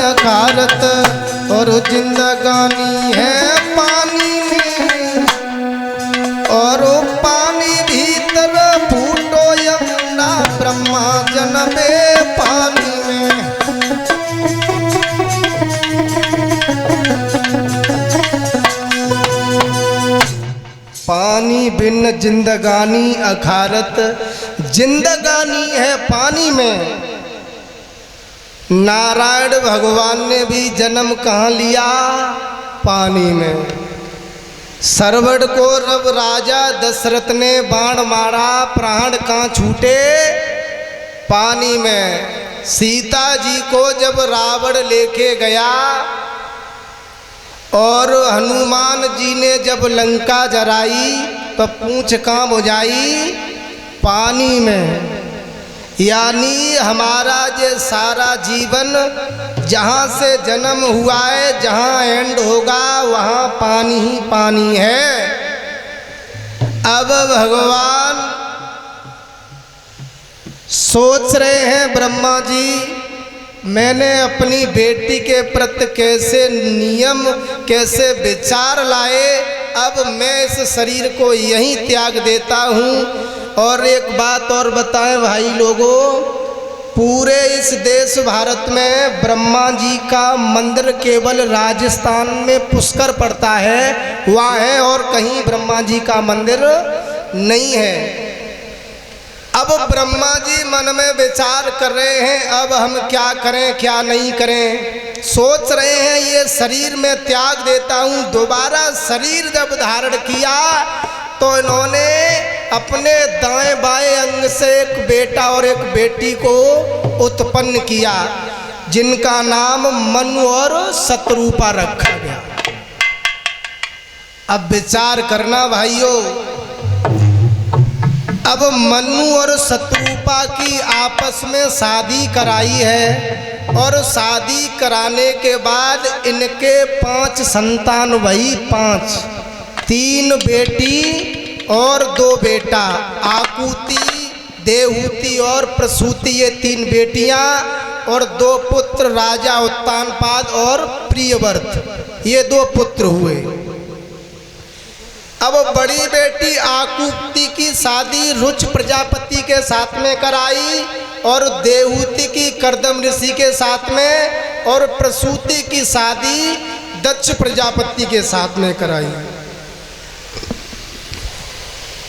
अखारत और जिंदगानी है पानी में, और पानी भीतर फूटो यमुना ब्रह्मा जन्मे पानी में। पानी बिन जिंदगानी अखारत, जिंदगानी है पानी में। नारायण भगवान ने भी जन्म कहाँ लिया? पानी में। सरवड़ को रब राजा दशरथ ने बाण मारा, प्राण कहाँ छूटे? पानी में। सीता जी को जब रावण लेके गया और हनुमान जी ने जब लंका जराई तो पूंछ कहाँ बुझाई? पानी में। यानी हमारा ये सारा जीवन जहाँ से जन्म हुआ है, जहाँ एंड होगा वहाँ पानी ही पानी है। अब भगवान सोच रहे हैं ब्रह्मा जी, मैंने अपनी बेटी के प्रति कैसे नियम, कैसे विचार लाए, अब मैं इस शरीर को यहीं त्याग देता हूँ। और एक बात और बताएं भाई लोगों, पूरे इस देश भारत में ब्रह्मा जी का मंदिर केवल राजस्थान में पुष्कर पड़ता है, वहाँ है, और कहीं ब्रह्मा जी का मंदिर नहीं है। अब ब्रह्मा जी मन में विचार कर रहे हैं, अब हम क्या करें क्या नहीं करें। सोच रहे हैं ये शरीर में त्याग देता हूँ। दोबारा शरीर जब धारण किया तो इन्होंने अपने दाएं बाएं अंग से एक बेटा और एक बेटी को उत्पन्न किया, जिनका नाम मनु और शत्रुपा रखा गया। अब विचार करना भाइयों, अब मनु और शत्रुपा की आपस में शादी कराई है, और शादी कराने के बाद इनके 5 संतान, वही 5, 3 बेटी और 2 बेटा, आकुति, देवहूति और प्रसूति, ये 3 बेटियां, और 2 पुत्र, राजा उत्तानपाद और प्रियव्रत, ये 2 पुत्र हुए। अब बड़ी बेटी आकुति की शादी रुच प्रजापति के साथ में कराई, और देवहूति की कर्दम ऋषि के साथ में, और प्रसूति की शादी दक्ष प्रजापति के साथ में कराई।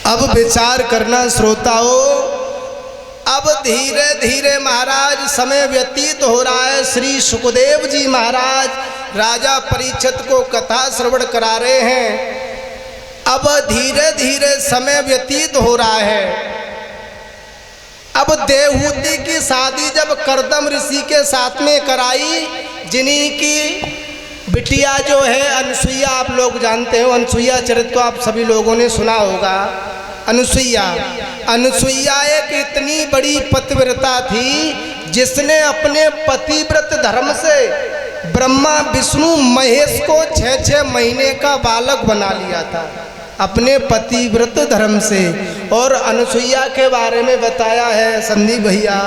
अब विचार करना श्रोताओं, अब धीरे धीरे महाराज समय व्यतीत हो रहा है। श्री सुखदेव जी महाराज राजा परीक्षित को कथा श्रवण करा रहे हैं। अब धीरे धीरे समय व्यतीत हो रहा है। अब देवहूति की शादी जब कर्दम ऋषि के साथ में कराई, जिन्हीं की बिटिया जो है अनुसुईया, आप लोग जानते हो अनुसुईया चरित्र आप सभी लोगों ने सुना होगा। अनुसुईया एक इतनी बड़ी पतिव्रता थी जिसने अपने पतिव्रत धर्म से ब्रह्मा विष्णु महेश को 6-6 महीने का बालक बना लिया था, अपने पतिव्रत धर्म से। और अनुसुईया के बारे में बताया है संदीप भैया,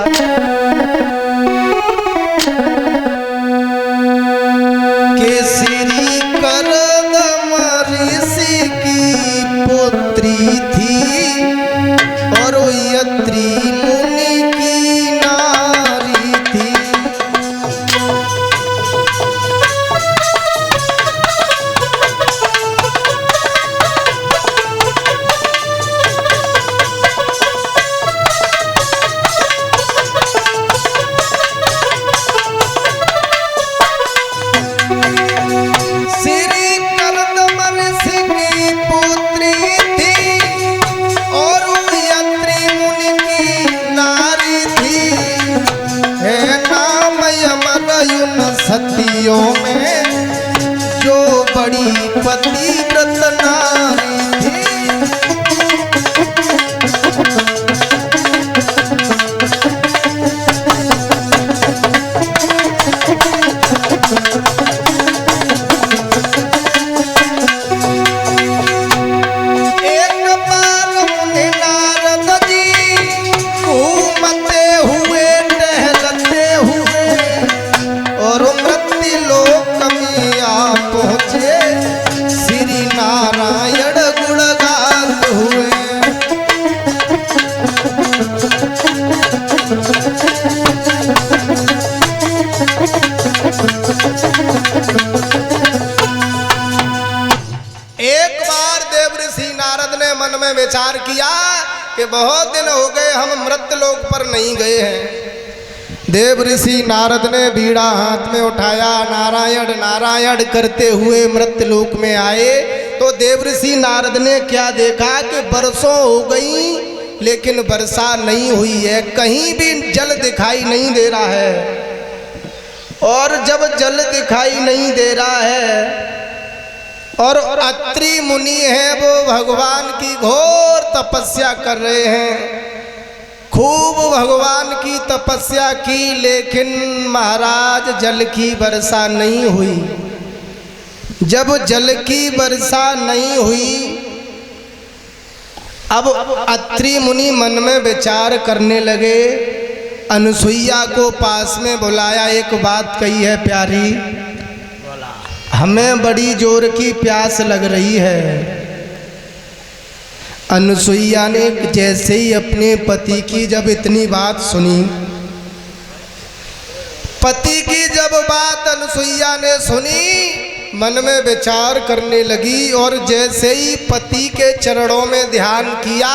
कि श्री कर्दम ऋषि की पुत्री थी और यत्री मुनि की नारी थी। कि बहुत दिन हो गए हम मृत्यलोक पर नहीं गए हैं। देव ऋषि नारद ने बीड़ा हाथ में उठाया, नारायण नारायण करते हुए मृत्यलोक में आए। तो देव ऋषि नारद ने क्या देखा कि बरसों हो गई लेकिन वर्षा नहीं हुई है, कहीं भी जल दिखाई नहीं दे रहा है। और जब जल दिखाई नहीं दे रहा है और अत्रि मुनि हैं वो भगवान की घोर तपस्या कर रहे हैं, खूब भगवान की तपस्या की, लेकिन महाराज जल की वर्षा नहीं हुई। जब जल की वर्षा नहीं हुई, अब अत्रि मुनि मन में विचार करने लगे। अनुसुईया को पास में बुलाया, एक बात कही है प्यारी, हमें बड़ी जोर की प्यास लग रही है। अनुसुईया ने जैसे ही अपने पति की जब इतनी बात सुनी, पति की जब बात अनुसुईया ने सुनी, मन में विचार करने लगी और जैसे ही पति के चरणों में ध्यान किया